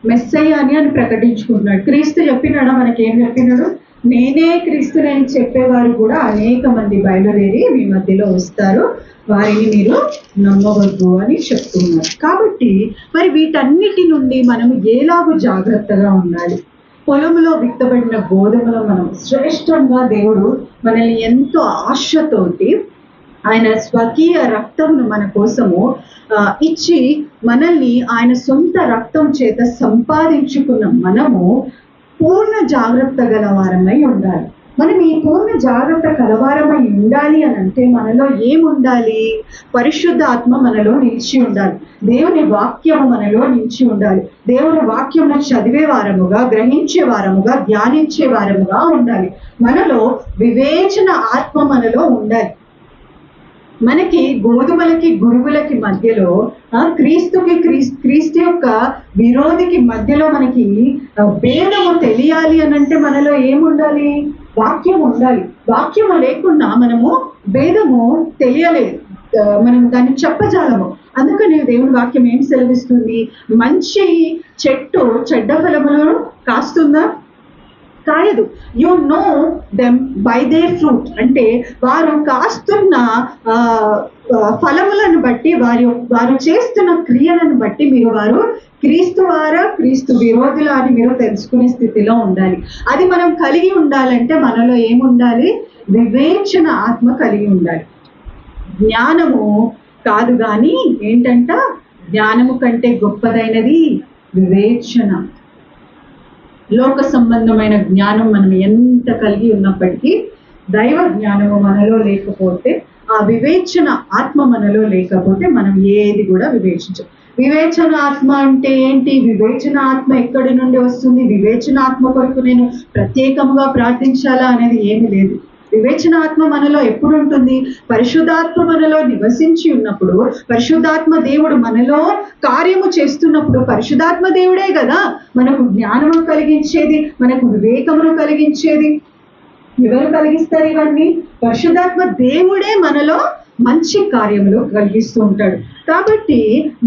మెస్సయ్యాని అని ప్రకటించుకుంటున్నాడు. క్రీస్తు చెప్పినాడా? మనకేం చెప్పినాడు? నేనే క్రీస్తుని చెప్పేవారు కూడా అనేక మంది బయలుదేరి మీ మధ్యలో వస్తారు, వారిని మీరు నమ్మవద్దు అని చెప్తున్నారు. కాబట్టి మరి వీటన్నిటి నుండి మనం ఎలాగూ జాగ్రత్తగా ఉండాలి. పొలంలో విత్తబడిన గోధుమలో మనం శ్రేష్టంగా దేవుడు మనల్ని ఎంతో ఆశతోటి ఆయన స్వకీయ రక్తంను మన కోసము ఇచ్చి మనల్ని ఆయన సొంత రక్తం చేత సంపాదించుకున్న మనము పూర్ణ జాగ్రత్త గలవారమై ఉండాలి. మనం ఈ పూర్ణ జాగ్రత్త కలవారమై ఉండాలి అని అంటే మనలో ఏముండాలి? పరిశుద్ధ ఆత్మ మనలో నిలిచి ఉండాలి. దేవుని వాక్యము మనలో నిలిచి ఉండాలి. దేవుని వాక్యమును చదివే వారముగా, గ్రహించే వారముగా, ధ్యానించే వారముగా ఉండాలి. మనలో వివేచన ఆత్మ మనలో ఉండాలి. మనకి గోధుమలకి గురుగులకి మధ్యలో, క్రీస్తు యొక్క విరోధికి మధ్యలో మనకి భేదము తెలియాలి అని అంటే మనలో ఏముండాలి? వాక్యం ఉండాలి. వాక్యము లేకుండా మనము భేదము తెలియలేదు, మనం దాన్ని చెప్పజాలము. అందుకని దేవుని వాక్యం ఏం సెలవిస్తుంది? మంచి చెట్టు చెడ్డ ఫలములను కాస్తుందా? కాయదు. You know them by their fruit. అంటే వారు కాస్తున్న ఫలములను బట్టి, వారు చేస్తున్న క్రియలను బట్టి మీరు వారు క్రీస్తు వారా, క్రీస్తు విరోధులా అని మీరు తెలుసుకునే స్థితిలో ఉండాలి. అది మనం కలిగి ఉండాలంటే మనలో ఏముండాలి? వివేచన ఆత్మ కలిగి ఉండాలి. జ్ఞానము కాదు, కానీ ఏంటంట, జ్ఞానము కంటే గొప్పదైనది వివేచన. లోక సంబంధమైన జ్ఞానం మనం ఎంత కలిగి ఉన్నప్పటికీ దైవ జ్ఞానము మనలో లేకపోతే, ఆ వివేచన ఆత్మ మనలో లేకపోతే మనం ఏది కూడా వివేచించం. వివేచన ఆత్మ అంటే ఏంటి? వివేచన ఆత్మ ఎక్కడి నుండి వస్తుంది? వివేచన ఆత్మ కొరకు నేను ప్రత్యేకంగా ప్రార్థించాలా అనేది ఏమీ లేదు. వివేచనాత్మ మనలో ఎప్పుడు ఉంటుంది? పరిశుద్ధాత్మ మనలో నివసించి ఉన్నప్పుడు, పరిశుద్ధాత్మ దేవుడు మనలో కార్యము చేస్తున్నప్పుడు, పరిశుద్ధాత్మ దేవుడే కదా మనకు జ్ఞానము కలిగించేది, మనకు వివేకమును కలిగించేది. ఎవరు కలిగిస్తారు ఇవన్నీ? పరిశుద్ధాత్మ దేవుడే మనలో మంచి కార్యములు కలిగిస్తూ ఉంటాడు. కాబట్టి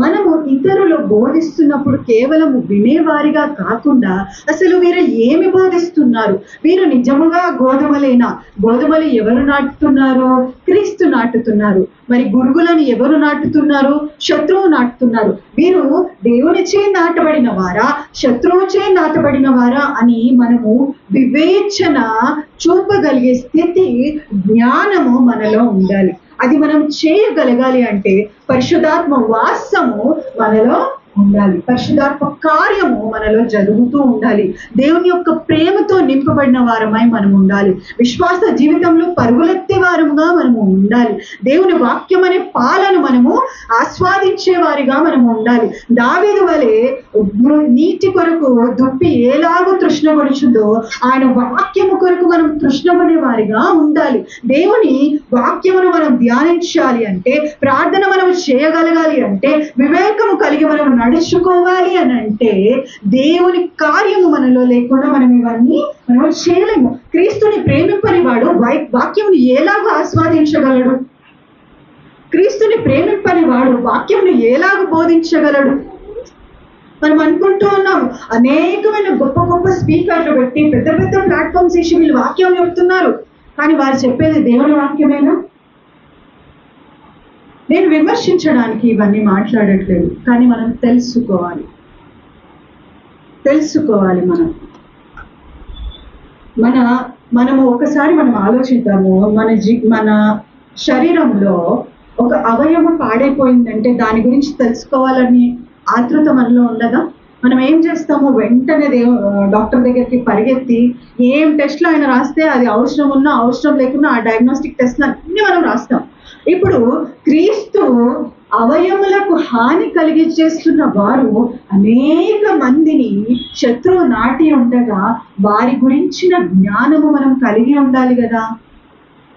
మనము ఇతరులు బోధిస్తున్నప్పుడు కేవలం వినేవారిగా కాకుండా అసలు వీరు ఏమి బోధిస్తున్నారు, వీరు నిజముగా గోధుమలేనా? గోధుమలు ఎవరు నాటుతున్నారు? క్రీస్తు నాటుతున్నారు. మరి గురుగులను ఎవరు నాటుతున్నారు? శత్రువు నాటుతున్నారు. వీరు దేవునిచే నాటబడిన వారా, శత్రువుచే నాటబడిన వారా అని మనము వివేచన చూపగలిగే స్థితి, జ్ఞానము మనలో ఉండాలి. అది మనం చేయగలగాలి అంటే పరిశుద్ధాత్మ వాసము మనలో ఉండాలి, పరిశుద్ధాత్మ కార్యము మనలో జరుగుతూ ఉండాలి. దేవుని యొక్క ప్రేమతో నింపబడిన వారమై మనం ఉండాలి. విశ్వాస జీవితంలో పరుగులెత్తే వారముగా మనము ఉండాలి. దేవుని వాక్యం అనే పాలను మనము ఆస్వాదించే వారిగా మనము ఉండాలి. దావీదు వలె నీటి కొరకు దుప్పి ఎలాగో తృష్ణపడుచుందో ఆయన వాక్యము కొరకు మనం తృష్ణపడే వారిగా ఉండాలి. దేవుని వాక్యమును మనం ధ్యానించాలి అంటే, ప్రార్థన మనం చేయగలగాలి అంటే, వివేకము కలిగి మనం నడుచుకోవాలి అని అంటే, దేవుని కార్యము మనలో లేకుండా మనం ఇవన్నీ మనం చేయలేము. క్రీస్తుని ప్రేమింపని వాడు వాక్యముని ఎలాగో ఆస్వాదించగలడు? క్రీస్తుని ప్రేమింపని వాడు వాక్యమును ఎలాగో బోధించగలడు? మనం అనుకుంటూ ఉన్నాం అనేకమైన గొప్ప గొప్ప స్పీకర్లు పెట్టి పెద్ద పెద్ద ప్లాట్ఫామ్స్ ఇచ్చి వీళ్ళు వాక్యం చెప్తున్నారు, కానీ వారు చెప్పేది దేవుని వాక్యమేనా? నేను విమర్శించడానికి ఇవన్నీ మాట్లాడట్లేదు, కానీ మనం తెలుసుకోవాలి. మనము ఒకసారి మనం ఆలోచిద్దాము. మన శరీరంలో ఒక అవయవం పాడైపోయిందంటే దాని గురించి తెలుసుకోవాలని ఆతృత మనలో ఉండదా? మనం ఏం చేస్తాము? వెంటనే డాక్టర్ దగ్గరికి పరిగెత్తి ఏం టెస్ట్లు ఆయన రాస్తే అది అవసరం ఉన్నా అవసరం లేకున్నా ఆ డయాగ్నోస్టిక్ టెస్ట్లు అన్ని మనం రాస్తాం. ఇప్పుడు క్రీస్తు అవయములకు హాని కలిగించేస్తున్న వారు అనేక మందిని శత్రువు నాటి ఉండగా వారి గురించిన జ్ఞానము మనం కలిగి ఉండాలి కదా.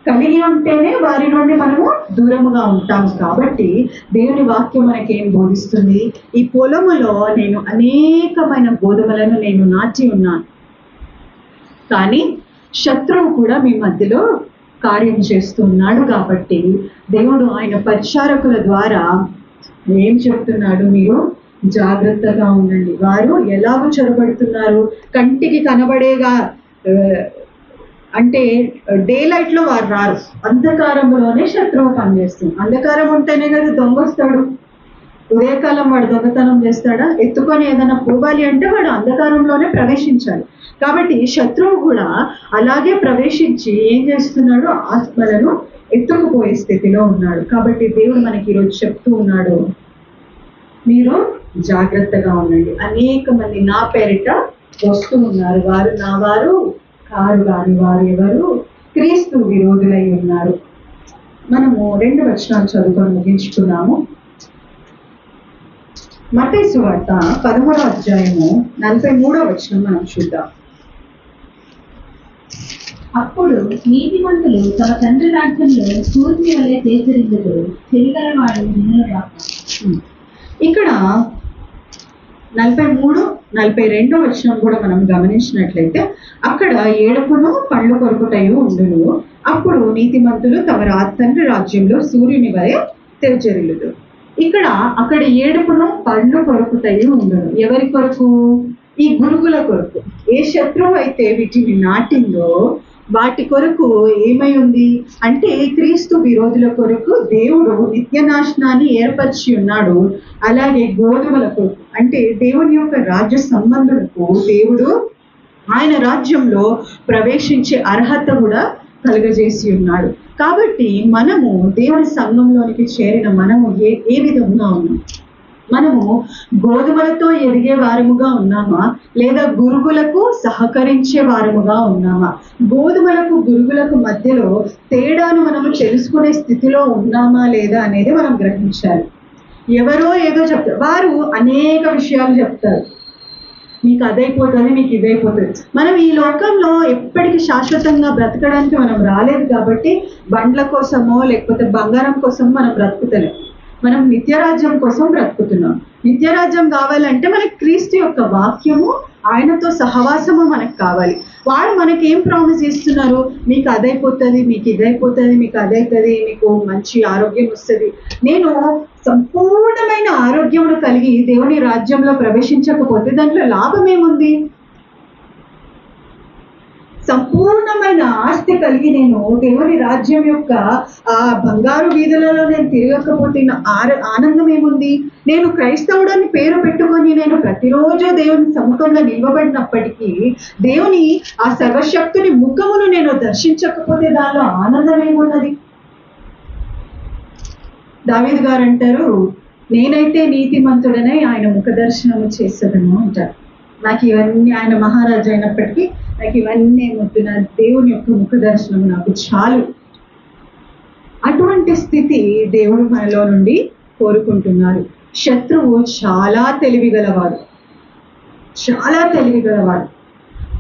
కలిగి ఉంటేనే వారి నుండి మనము దూరముగా ఉంటాము. కాబట్టి దేవుని వాక్యం మనకేం బోధిస్తుంది? ఈ పొలములో నేను అనేకమైన గోధుమలను నేను నాటి ఉన్నాను, కానీ శత్రువు కూడా మీ మధ్యలో కార్యం చేస్తున్నాడు. కాబట్టి దేవుడు ఆయన పరిచారకుల ద్వారా ఏం చెప్తున్నాడు? మీరు జాగ్రత్తగా ఉండండి. వారు ఎలాగో చొరబడుతున్నారు? కంటికి కనబడేగా అంటే డే లైట్ లో వారు రారు, అంధకారంలోనే శత్రువు పనిచేస్తుంది. అంధకారం ఉంటేనే కదా దొంగ వస్తాడు. ఉదయకాలం వాడు దొంగతనం చేస్తాడా? ఎత్తుకొని ఏదైనా పోవాలి అంటే వాడు అంధకారంలోనే ప్రవేశించాలి. కాబట్టి శత్రువు కూడా అలాగే ప్రవేశించి ఏం చేస్తున్నాడు? ఆత్మలను ఎత్తుకుపోయే స్థితిలో ఉన్నాడు. కాబట్టి దేవుడు మనకి ఈరోజు చెప్తూ ఉన్నాడు, మీరు జాగ్రత్తగా ఉండండి. అనేక మంది నా పేరిట వస్తూ ఉన్నారు, వారు నా వారు కారు కాని వారు ఎవరు? క్రీస్తు విరోధులై ఉన్నారు. మనము 2 వచనాలు చదువుకొని ముగించుకున్నాము. మత్తయి సువార్త 13వ అధ్యాయము 43వ వచనం మనం చూద్దాం. అప్పుడు నీతిమంతులు తమ తండ్రి రాజ్యంలో సూర్యుని వలె తేజరిల్లుదురు, చెలిగలవాడు నిన్నుగాక. ఇక్కడ 43-42 వచనం కూడా మనం గమనించినట్లయితే అక్కడ ఏడుపును పండ్లు కొరుకుటయు ఉండును, అప్పుడు నీతిమంతులు తమ తండ్రి రాజ్యంలో సూర్యుని వలె తేజరిల్లుదురు. అక్కడ ఏడుపును పండ్లు కొరుకుటయు ఉండును. ఎవరి కొరకు? ఈ గురుగుల కొరకు. ఏ శత్రువు అయితే వీటిని నాటిందో వాటి కొరకు ఏమై ఉంది అంటే, క్రీస్తు విరోధుల కొరకు దేవుడు నిత్య నాశనాన్ని ఏర్పరిచి ఉన్నాడు. అలాగే గోధుమల కొరకు అంటే దేవుని యొక్క రాజ్య సంబంధులకు దేవుడు ఆయన రాజ్యంలో ప్రవేశించే అర్హత కూడా కలుగజేసి ఉన్నాడు. కాబట్టి మనము దేవుని సంఘంలోనికి చేరిన మనము ఏ విధంగా ఉన్నాం? మనము గోధుమలతో ఎదిగే వారముగా ఉన్నామా, లేదా గురుగులకు సహకరించే వారముగా ఉన్నామా? గోధుమలకు గురుగులకు మధ్యలో తేడాను మనము తెలుసుకునే స్థితిలో ఉన్నామా లేదా అనేది మనం గ్రహించాలి. ఎవరో ఏదో చెప్తారు, వారు అనేక విషయాలు చెప్తారు. మీకు అదైపోతుంది, మీకు ఇదైపోతుంది. మనం ఈ లోకంలో ఎప్పటికీ శాశ్వతంగా బ్రతకడానికి మనం రాలేదు కాబట్టి బండ్ల కోసమో లేకపోతే బంగారం కోసమో మనం బ్రతుకుతలేం. మనం నిత్యరాజ్యం కోసం బ్రతుకుతున్నాం. నిత్యరాజ్యం కావాలంటే మనకి క్రీస్తు యొక్క వాక్యము, ఆయనతో సహవాసము మనకు కావాలి. వాడు మనకి ఏం ప్రామిస్ చేస్తున్నారు? మీకు అదైపోతుంది, మీకు ఇదైపోతుంది, మీకు అదైతుంది, మీకు మంచి ఆరోగ్యం వస్తుంది. నేను సంపూర్ణమైన ఆరోగ్యమును కలిగి దేవుని రాజ్యంలో ప్రవేశించకపోతే దాంట్లో లాభం ఏముంది? సంపూర్ణమైన ఆస్తి కలిగి నేను దేవుని రాజ్యం యొక్క ఆ బంగారు వీధులలో నేను తిరగకపోతే ఆనందం ఏముంది? నేను క్రైస్తవుడని పేరు పెట్టుకొని నేను ప్రతిరోజు దేవుని సముఖంలో నిలవబడినప్పటికీ దేవుని ఆ సర్వశక్తుని ముఖమును నేను దర్శించకపోతే దానిలో ఆనందం ఏమున్నది? దావీదు గారు అంటారు, నేనైతే నీతిమంతుడనై ఆయన ముఖ దర్శనము చేసేదను అంటారు. నాకు ఇవన్నీ, ఆయన మహారాజు అయినప్పటికీ నాకు ఇవన్నీ ఏమవుతున్నా దేవుని యొక్క ముఖ దర్శనం నాకు చాలు. అటువంటి స్థితి దేవుడు మనలో నుండి కోరుకుంటున్నారు. శత్రువు చాలా తెలివిగలవాడు, చాలా తెలివిగలవాడు.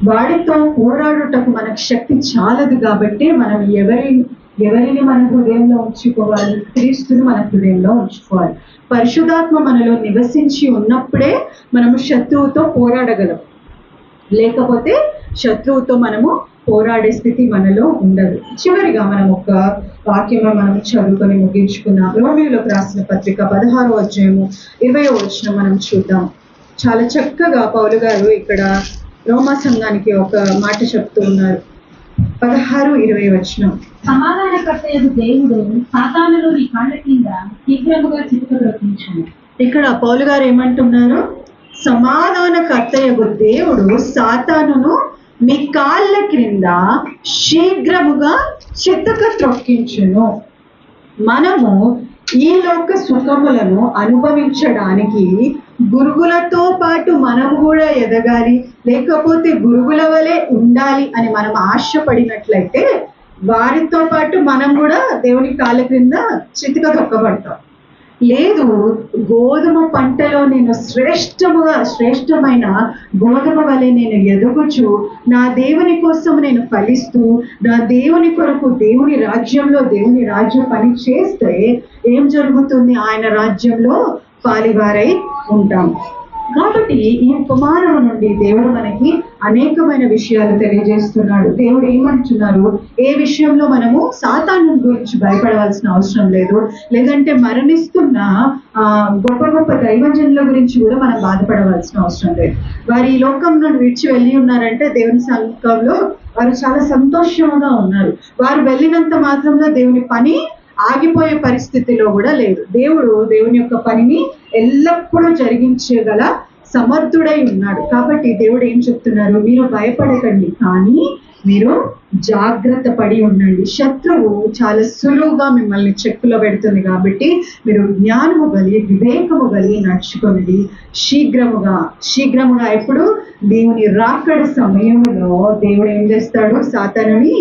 వాడితో పోరాడుటకు మనకు శక్తి చాలదు కాబట్టి మనం ఎవరిని మన హృదయంలో ఉంచుకోవాలి? క్రీస్తుని మన హృదయంలో ఉంచుకోవాలి. పరిశుద్ధాత్మ మనలో నివసించి ఉన్నప్పుడే మనము శత్రువుతో పోరాడగలం. లేకపోతే శత్రువుతో మనము పోరాడే స్థితి మనలో ఉండదు. చివరిగా మనం ఒక వాక్యంలో మనం చదువుకొని ముగించుకున్నాం. రోమీయులకు రాసిన పత్రిక 16వ అధ్యాయము 20వ వచనం మనం చూద్దాం. చాలా చక్కగా పౌలు గారు ఇక్కడ రోమా సంఘానికి ఒక మాట చెప్తూ ఉన్నారు. 16-20 వచనం. సమాధానకర్తయగు దేవుడు సాతానును నీ కాళ్ళ కింద శీఘ్రముగా చితకద్రొక్కించును. ఇక్కడ పౌలు గారు ఏమంటున్నారు? సమాధానకర్తయగు దేవుడు సాతానును మీ కాళ్ళ క్రింద శీఘ్రముగా చితక త్రొక్కించును. మనము ఈ లోక సుఖములను అనుభవించడానికి గురుగులతో పాటు మనము కూడా ఎదగాలి, లేకపోతే గురుగుల వలె ఉండాలి అని మనం ఆశపడినట్లయితే వారితో పాటు మనం కూడా దేవుని కాళ్ళ క్రింద చితక తొక్కబడతాం. లేదు, గోధుమ పంటలో నేను శ్రేష్టమైన గోధుమ వలె నేను ఎదుగుచు నా దేవుని కోసం నేను ఫలిస్తూ నా దేవుని కొరకు దేవుని రాజ్యంలో దేవుని రాజ్యం పని చేస్తే ఏం జరుగుతుంది? ఆయన రాజ్యంలో పాలివారై ఉంటాం. కాబట్టి ఈ ఉపమానం నుండి దేవుడు మనకి అనేకమైన విషయాలు తెలియజేస్తున్నాడు. దేవుడు ఏమంటున్నారు? ఏ విషయంలో మనము సాతాను గురించి భయపడవలసిన అవసరం లేదు, లేదంటే మరణిస్తున్న గొప్ప గొప్ప దైవజనుల గురించి కూడా మనం బాధపడవలసిన అవసరం లేదు. వారు ఈ లోకం నుండి విడిచి వెళ్ళి ఉన్నారంటే దేవుని సంఘంలో వారు చాలా సంతోషంగా ఉన్నారు. వారు వెళ్ళినంత మాత్రంలో దేవుని పని ఆగిపోయే పరిస్థితిలో కూడా లేదు. దేవుని యొక్క పనిని ఎల్లప్పుడూ జరిగించగల సమర్థుడై ఉన్నాడు. కాబట్టి దేవుడు ఏం చెప్తున్నారు? మీరు భయపడకండి, కానీ మీరు జాగ్రత్త పడి ఉండండి. శత్రువు చాలా సులువుగా మిమ్మల్ని చెక్కులో పెడుతుంది కాబట్టి మీరు జ్ఞానము కలిగి వివేకము కలిగి నడుచుకోండి. శీఘ్రముగా ఎప్పుడు? దేవుని రాకడ సమయంలో దేవుడు ఏం చేస్తాడు? సాతానుని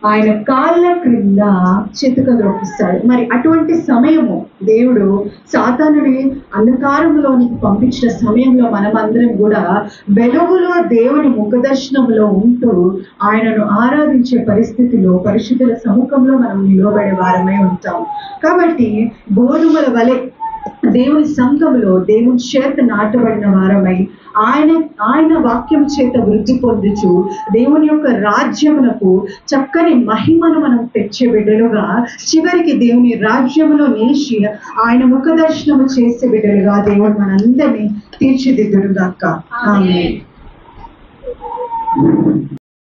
ఆయన కాళ్ళ క్రింద చితక ద్రొక్కిస్తాడు. మరి అటువంటి సమయము దేవుడు సాతానుని అంధకారంలోనికి పంపించిన సమయంలో మనమందరం కూడా వెలుగులో దేవుని ముఖదర్శనంలో ఉంటూ ఆయనను ఆరాధించే పరిస్థితిలో పరిశుద్ధుల సముఖంలో మనం నిలబడే వారమై ఉంటాం. కాబట్టి గోధుమల వలె దేవుని సంఘంలో దేవుని చేత నాటబడిన వారమై ఆయన వాక్యం చేత వృద్ధి పొందుచు దేవుని యొక్క రాజ్యమునకు చక్కని మహిమను మనం తెచ్చే బిడ్డలుగా, చివరికి దేవుని రాజ్యములో నిలిచి ఆయన ముఖ దర్శనము చేసే బిడ్డలుగా దేవుడు మనందరినీ తీర్చిదిద్దునుగాక. ఆమేన్.